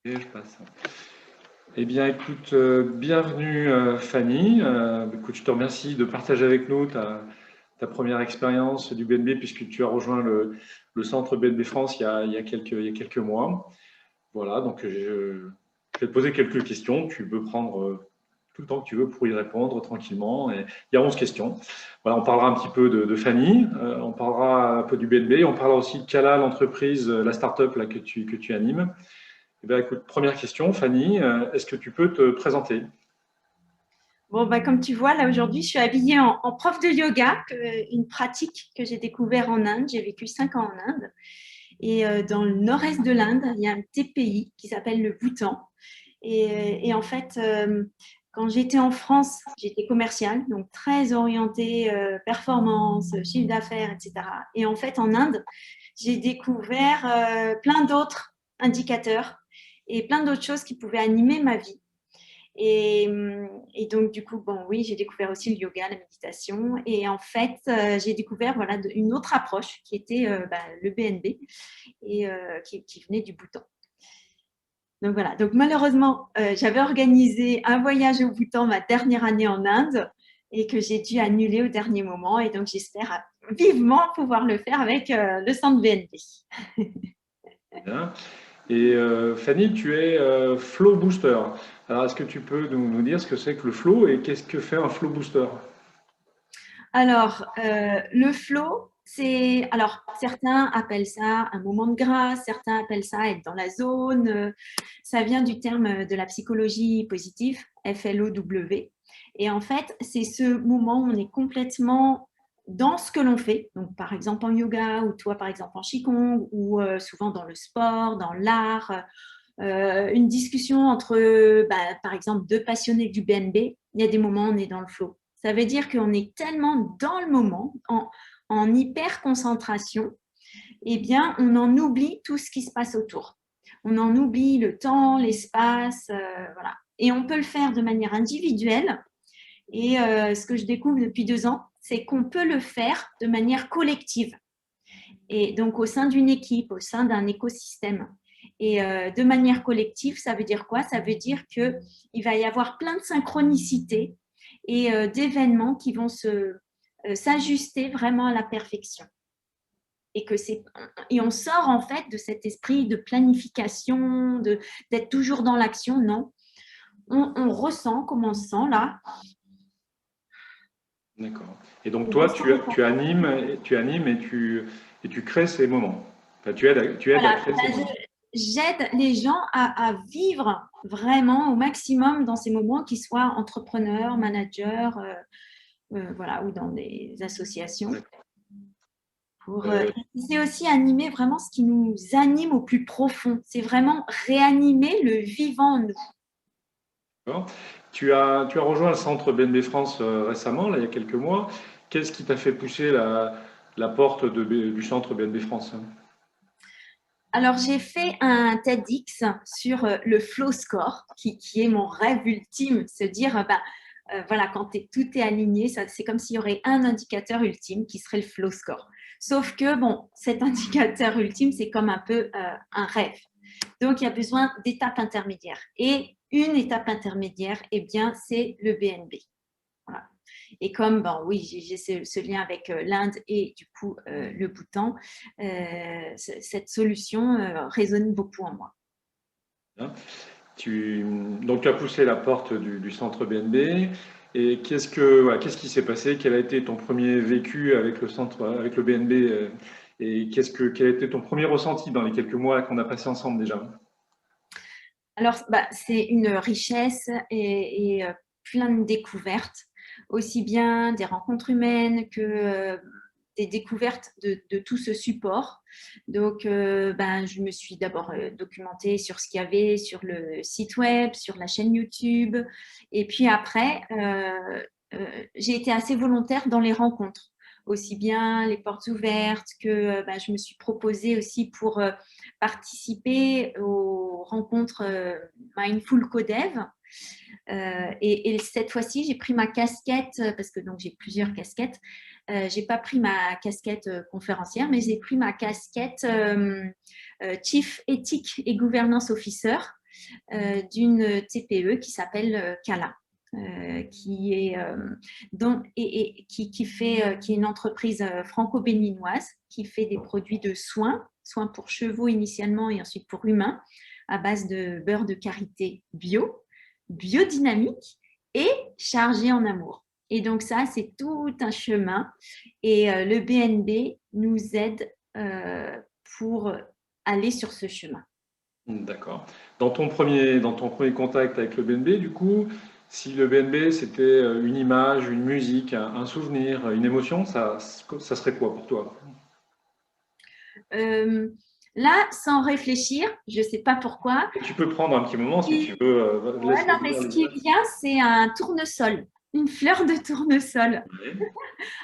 Et je passe. Eh bien, écoute, bienvenue Fanny. Écoute, je te remercie de partager avec nous ta première expérience du BNB puisque tu as rejoint le centre BNB France il y a quelques mois. Voilà, donc je vais te poser quelques questions. Tu peux prendre tout le temps que tu veux pour y répondre tranquillement. Et il y a 11 questions. Voilà, on parlera un petit peu de Fanny, on parlera un peu du BNB, on parlera aussi de Kala, l'entreprise, la start-up là, que tu animes. Eh bien, écoute, première question, Fanny, est-ce que tu peux te présenter? Bon, bah, comme tu vois, là aujourd'hui, je suis habillée en prof de yoga, une pratique que j'ai découvert en Inde. J'ai vécu 5 ans en Inde. Et dans le nord-est de l'Inde, il y a un petit pays qui s'appelle le Bhoutan. Et en fait, quand j'étais en France, j'étais commerciale, donc très orientée performance, chiffre d'affaires, etc. Et en fait, en Inde, j'ai découvert plein d'autres indicateurs et plein d'autres choses qui pouvaient animer ma vie. Et donc, du coup, bon, oui, j'ai découvert aussi le yoga, la méditation. Et en fait, j'ai découvert voilà, une autre approche qui était le BNB et qui venait du Bhoutan. Donc voilà, donc malheureusement, j'avais organisé un voyage au Bhoutan ma dernière année en Inde et que j'ai dû annuler au dernier moment. Et donc, j'espère vivement pouvoir le faire avec le centre BNB. Bien. Et Fanny, tu es Flow Booster. Alors, est-ce que tu peux nous dire ce que c'est que le flow et qu'est-ce que fait un Flow Booster? Alors, le flow, c'est. Alors, certains appellent ça un moment de grâce, certains appellent ça être dans la zone. Ça vient du terme de la psychologie positive, FLOW. Et en fait, c'est ce moment où on est complètement dans ce que l'on fait. Donc, par exemple, en yoga, ou toi, par exemple, en Qigong, ou souvent dans le sport, dans l'art. Une discussion entre, par exemple, deux passionnés du BNB, il y a des moments où on est dans le flow. Ça veut dire qu'on est tellement dans le moment, en hyper concentration, eh bien, on en oublie tout ce qui se passe autour. On en oublie le temps, l'espace, voilà. Et on peut le faire de manière individuelle. Et ce que je découvre depuis 2 ans, c'est qu'on peut le faire de manière collective. Et donc, au sein d'une équipe, au sein d'un écosystème. Et de manière collective, ça veut dire quoi? Ça veut dire qu'il va y avoir plein de synchronicités et d'événements qui vont s'ajuster vraiment à la perfection. Et on sort en fait de cet esprit de planification, d'être toujours dans l'action. Non, on ressent comment on se sent là. D'accord. Et donc On toi, ressent tu animes, et tu crées ces moments. Enfin, tu aides à voilà, créer ces moments. j'aide les gens à vivre vraiment au maximum dans ces moments, qu'ils soient entrepreneurs, managers, voilà, ou dans des associations. D'accord. Et c'est aussi animer vraiment ce qui nous anime au plus profond. C'est vraiment réanimer le vivant en nous. D'accord. Tu as rejoint le centre BNB France récemment, là, il y a quelques mois. Qu'est-ce qui t'a fait pousser la porte du centre BNB France? Alors, j'ai fait un TEDx sur le flow score, qui est mon rêve ultime, se dire, voilà, quand tout est aligné, c'est comme s'il y aurait un indicateur ultime qui serait le flow score. Sauf que, bon, cet indicateur ultime, c'est comme un peu un rêve. Donc, il y a besoin d'étapes intermédiaires. Et une étape intermédiaire, eh bien, c'est le BNB. Voilà. Et comme, bon, oui, j'ai ce lien avec l'Inde et du coup le Bhoutan, cette solution résonne beaucoup en moi. Hein. Donc tu as poussé la porte du centre BNB. Et voilà, qu'est-ce qui s'est passé? Quel a été ton premier vécu avec le centre, avec le BNB? Et quel a été ton premier ressenti dans les quelques mois qu'on a passé ensemble déjà? Alors, c'est une richesse et plein de découvertes, aussi bien des rencontres humaines que des découvertes de tout ce support. Donc, je me suis d'abord documentée sur ce qu'il y avait sur le site web, sur la chaîne YouTube. Et puis après, j'ai été assez volontaire dans les rencontres, aussi bien les portes ouvertes que je me suis proposée aussi pour participer aux rencontres Mindful Codev. Et cette fois-ci, j'ai pris ma casquette, parce que donc j'ai plusieurs casquettes. J'ai pas pris ma casquette conférencière, mais j'ai pris ma casquette Chief Ethics et Governance Officer. d'une TPE qui s'appelle Cala. Qui est qui est une entreprise franco-béninoise qui fait des produits de soins pour chevaux initialement et ensuite pour humains à base de beurre de karité biodynamique et chargé en amour. Et donc ça, c'est tout un chemin et le BNB nous aide pour aller sur ce chemin. D'accord. Dans ton premier contact avec le BNB, du coup, si le BNB c'était une image, une musique, un souvenir, une émotion, ça serait quoi pour toi? Là, sans réfléchir, je ne sais pas pourquoi. Tu peux prendre un petit moment si tu veux. Ouais, non, mais ce qui vient, c'est un tournesol, une fleur de tournesol.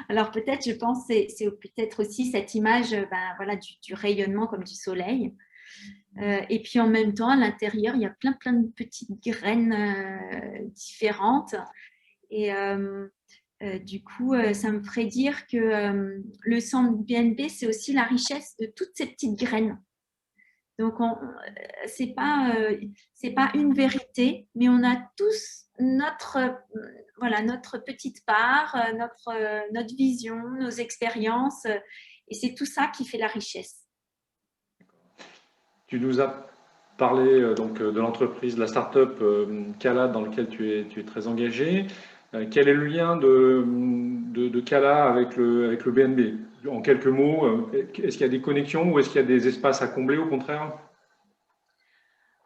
Alors peut-être, je pense, c'est peut-être aussi cette image voilà, du rayonnement comme du soleil. Et puis en même temps, à l'intérieur, il y a plein de petites graines différentes. Et du coup, ça me ferait dire que le centre BNB, c'est aussi la richesse de toutes ces petites graines. Donc, ce n'est pas une vérité, mais on a tous notre petite part, notre vision, nos expériences. Et c'est tout ça qui fait la richesse. Tu nous as parlé donc de l'entreprise, de la start-up Cala dans laquelle tu es très engagé. Quel est le lien de Cala avec le BNB? En quelques mots, est-ce qu'il y a des connexions ou est-ce qu'il y a des espaces à combler au contraire?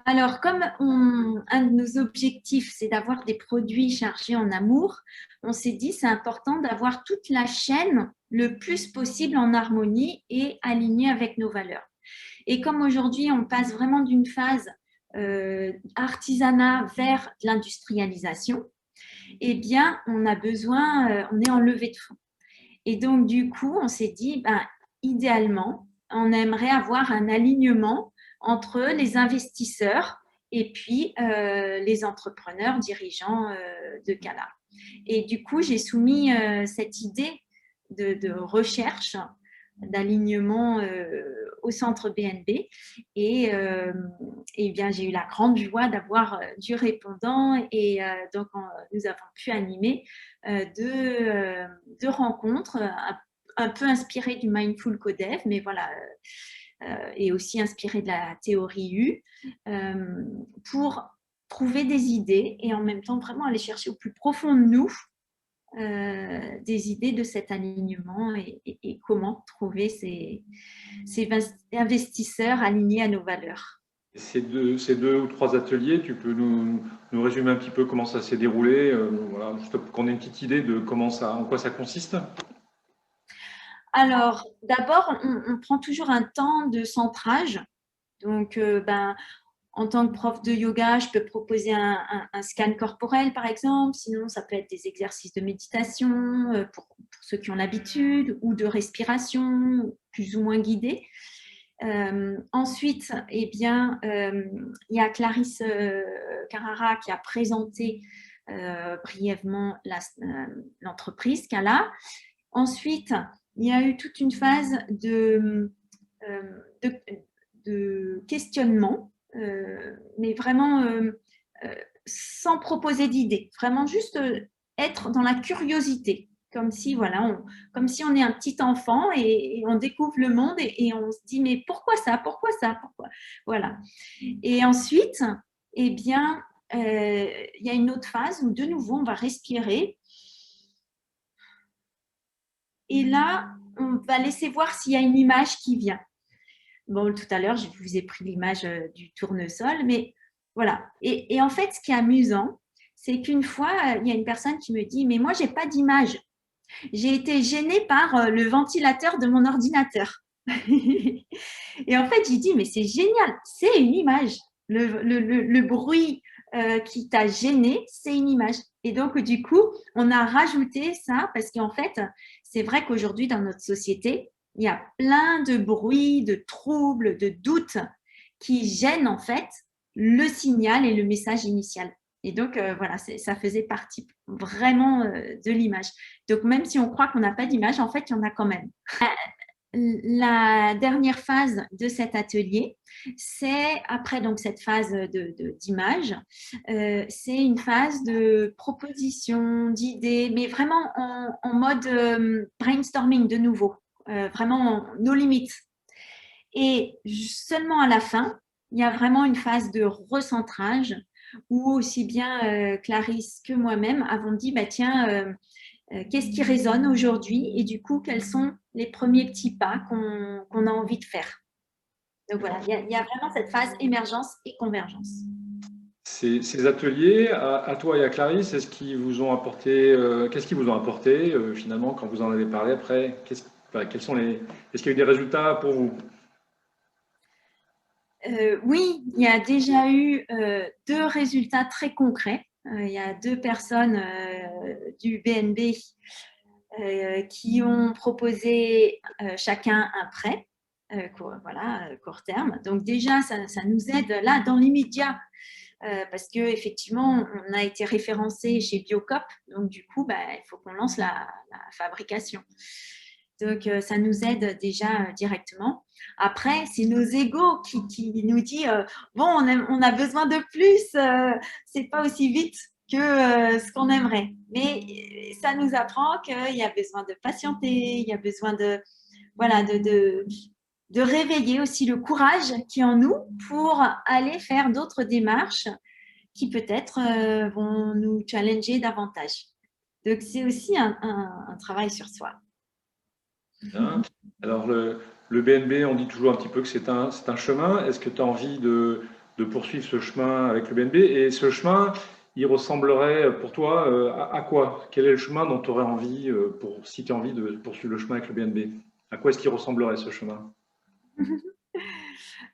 Alors, comme un de nos objectifs, c'est d'avoir des produits chargés en amour, on s'est dit c'est important d'avoir toute la chaîne le plus possible en harmonie et alignée avec nos valeurs. Et comme aujourd'hui, on passe vraiment d'une phase artisanat vers l'industrialisation, eh bien, on a besoin, on est en levée de fonds. Et donc, du coup, on s'est dit, idéalement, on aimerait avoir un alignement entre les investisseurs et puis les entrepreneurs dirigeants de Cala. Et du coup, j'ai soumis cette idée de recherche d'alignement au centre BNB et bien j'ai eu la grande joie d'avoir du répondant et donc nous avons pu animer deux rencontres un peu inspirées du Mindful Codev, mais voilà, et aussi inspirées de la théorie U, pour trouver des idées et en même temps vraiment aller chercher au plus profond de nous des idées de cet alignement et comment trouver ces investisseurs alignés à nos valeurs. Ces deux ou trois ateliers, tu peux nous résumer un petit peu comment ça s'est déroulé, voilà, juste pour qu'on ait une petite idée de en quoi ça consiste? Alors, d'abord, on prend toujours un temps de centrage. Donc, en tant que prof de yoga, je peux proposer un scan corporel, par exemple. Sinon, ça peut être des exercices de méditation pour ceux qui ont l'habitude ou de respiration, plus ou moins guidés. Ensuite, il y a Clarisse Carrara qui a présenté brièvement l'entreprise Cala. Ensuite, il y a eu toute une phase de questionnement, mais vraiment sans proposer d'idées, vraiment juste être dans la curiosité, comme si on est un petit enfant et on découvre le monde et on se dit mais pourquoi ça, voilà. Et ensuite, il y a une autre phase où de nouveau on va respirer et là on va laisser voir s'il y a une image qui vient. Bon, tout à l'heure, je vous ai pris l'image du tournesol, mais voilà. Et en fait, ce qui est amusant, c'est qu'une fois, il y a une personne qui me dit, mais moi, je n'ai pas d'image. J'ai été gênée par le ventilateur de mon ordinateur. Et en fait, j'ai dit, mais c'est génial, c'est une image. Le bruit qui t'a gêné, c'est une image. Et donc, du coup, on a rajouté ça parce qu'en fait, c'est vrai qu'aujourd'hui, dans notre société, il y a plein de bruits, de troubles, de doutes qui gênent en fait le signal et le message initial. Et donc, voilà, ça faisait partie vraiment de l'image. Donc, même si on croit qu'on n'a pas d'image, en fait, il y en a quand même. la dernière phase de cet atelier, c'est après donc cette phase d'image, c'est une phase de proposition, d'idées, mais vraiment en mode brainstorming de nouveau, vraiment nos limites. Et seulement à la fin, il y a vraiment une phase de recentrage où aussi bien Clarisse que moi-même avons dit, bah, tiens, qu'est-ce qui résonne aujourd'hui et du coup, quels sont les premiers petits pas qu'on a envie de faire. Donc voilà, il y a vraiment cette phase émergence et convergence. Ces ateliers, à toi et à Clarisse, est-ce qu'ils vous ont apporté, qu'est-ce qu'ils vous ont apporté finalement quand vous en avez parlé après? Quels sont est-ce qu'il y a eu des résultats pour vous? Oui, il y a déjà eu 2 résultats très concrets. Il y a 2 personnes du BNB qui ont proposé chacun un prêt, court terme. Donc déjà, ça nous aide là dans l'immédiat parce qu'effectivement, on a été référencé chez Biocop. Donc du coup, bah, il faut qu'on lance la fabrication. Donc, ça nous aide déjà directement. Après, c'est nos égos qui nous disent bon, on a besoin de plus, c'est pas aussi vite que ce qu'on aimerait. Mais ça nous apprend qu'il y a besoin de patienter, il y a besoin de, voilà, de réveiller aussi le courage qui est en nous pour aller faire d'autres démarches qui peut-être vont nous challenger davantage. Donc, c'est aussi un travail sur soi. Bien. Alors, le BNB, on dit toujours un petit peu que c'est un chemin. Est-ce que tu as envie de poursuivre ce chemin avec le BNB? Et ce chemin, il ressemblerait pour toi à quoi? Quel est le chemin dont tu aurais envie, si tu as envie de poursuivre le chemin avec le BNB? À quoi est-ce qu'il ressemblerait ce chemin?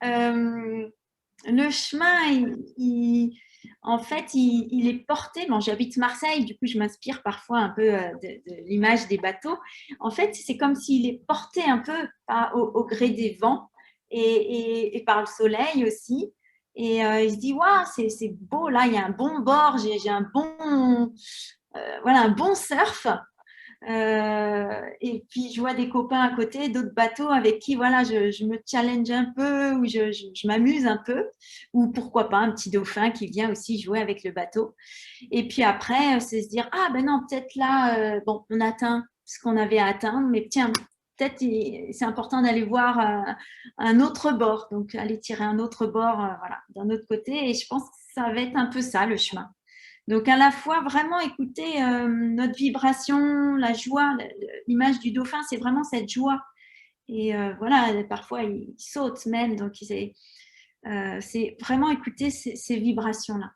Le chemin, en fait, il est porté. Bon, j'habite Marseille, du coup, je m'inspire parfois un peu de l'image des bateaux. En fait, c'est comme s'il est porté un peu au gré des vents et par le soleil aussi. Et il se dit, waouh, c'est beau, là, il y a un bon bord, j'ai un bon, voilà, un bon surf. Et puis, je vois des copains à côté, d'autres bateaux avec qui voilà, je me challenge un peu ou je m'amuse un peu. Ou pourquoi pas un petit dauphin qui vient aussi jouer avec le bateau. Et puis après, c'est se dire, ah ben non, peut-être là, bon, on atteint ce qu'on avait à atteindre, mais tiens, peut-être c'est important d'aller voir un autre bord. Donc, aller tirer un autre bord voilà, d'un autre côté. Et je pense que ça va être un peu ça, le chemin. Donc, à la fois, vraiment écouter notre vibration, la joie, l'image du dauphin, c'est vraiment cette joie. Et voilà, parfois, il saute même. Donc, c'est vraiment écouter ces vibrations-là.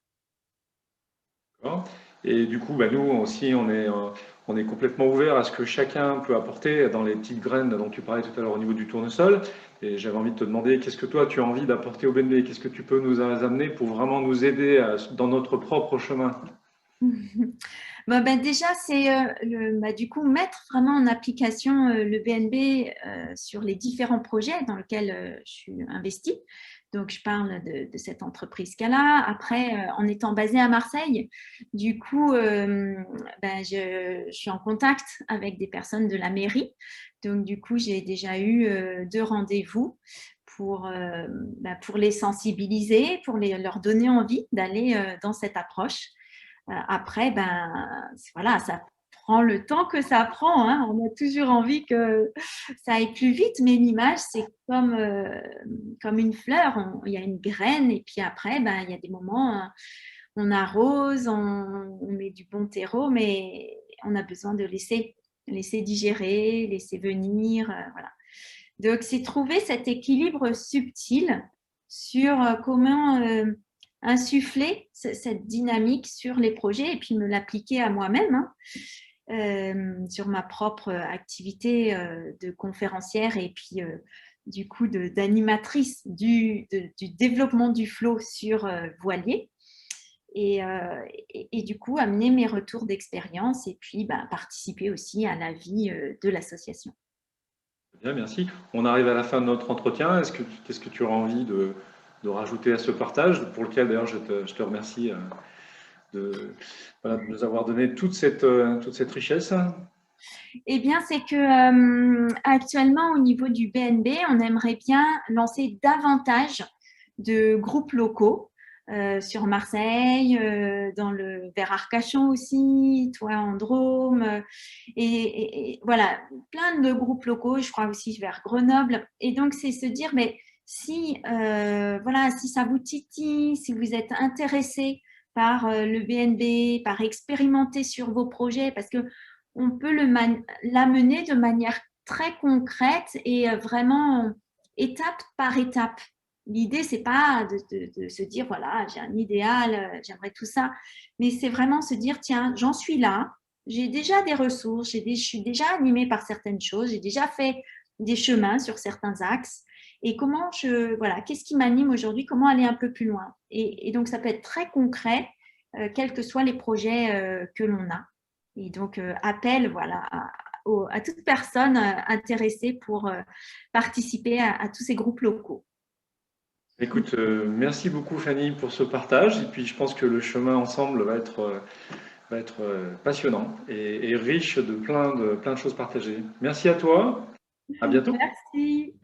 D'accord. Et du coup, bah, nous aussi, on est complètement ouvert à ce que chacun peut apporter dans les petites graines dont tu parlais tout à l'heure au niveau du tournesol. Et j'avais envie de te demander, qu'est-ce que toi, tu as envie d'apporter au BNB? Qu'est-ce que tu peux nous amener pour vraiment nous aider dans notre propre chemin? Déjà, c'est du coup mettre vraiment en application le BNB sur les différents projets dans lesquels je suis investie. Donc, je parle de cette entreprise Scala. Après, en étant basée à Marseille, du coup, je suis en contact avec des personnes de la mairie. Donc, du coup, j'ai déjà eu 2 rendez-vous pour les sensibiliser, pour leur donner envie d'aller dans cette approche. Après, voilà, ça prend le temps que ça prend. Hein. On a toujours envie que ça aille plus vite, mais l'image, c'est comme une fleur. Il y a une graine et puis après, il y a des moments, on arrose, on met du bon terreau, mais on a besoin de laisser digérer, laisser venir. Voilà. Donc, c'est trouver cet équilibre subtil sur comment insuffler cette dynamique sur les projets et puis me l'appliquer à moi-même sur ma propre activité de conférencière et puis du coup d'animatrice du développement du flow sur voilier. Et du coup, amener mes retours d'expérience et puis participer aussi à la vie de l'association. Bien, merci. On arrive à la fin de notre entretien. Qu'est-ce que tu auras envie de rajouter à ce partage, pour lequel d'ailleurs je te remercie voilà, de nous avoir donné toute cette richesse? Eh bien, c'est que actuellement, au niveau du BNB, on aimerait bien lancer davantage de groupes locaux sur Marseille, vers Arcachon aussi, toi en Drôme, et voilà, plein de groupes locaux, je crois aussi vers Grenoble. Et donc, c'est se dire, mais si, voilà, si ça vous titille, si vous êtes intéressé par le BNB, par expérimenter sur vos projets, parce que on peut l'amener de manière très concrète et vraiment étape par étape. L'idée, c'est pas de se dire, voilà, j'ai un idéal, j'aimerais tout ça, mais c'est vraiment se dire, tiens, j'en suis là, j'ai déjà des ressources, je suis déjà animée par certaines choses, j'ai déjà fait des chemins sur certains axes, et voilà, qu'est-ce qui m'anime aujourd'hui, comment aller un peu plus loin. Et donc, ça peut être très concret, quels que soient les projets que l'on a. Et donc, appel voilà, à toute personne intéressée pour participer à tous ces groupes locaux. Écoute, merci beaucoup Fanny pour ce partage. Et puis je pense que le chemin ensemble va être passionnant et riche de plein de choses partagées. Merci à toi. À bientôt. Merci.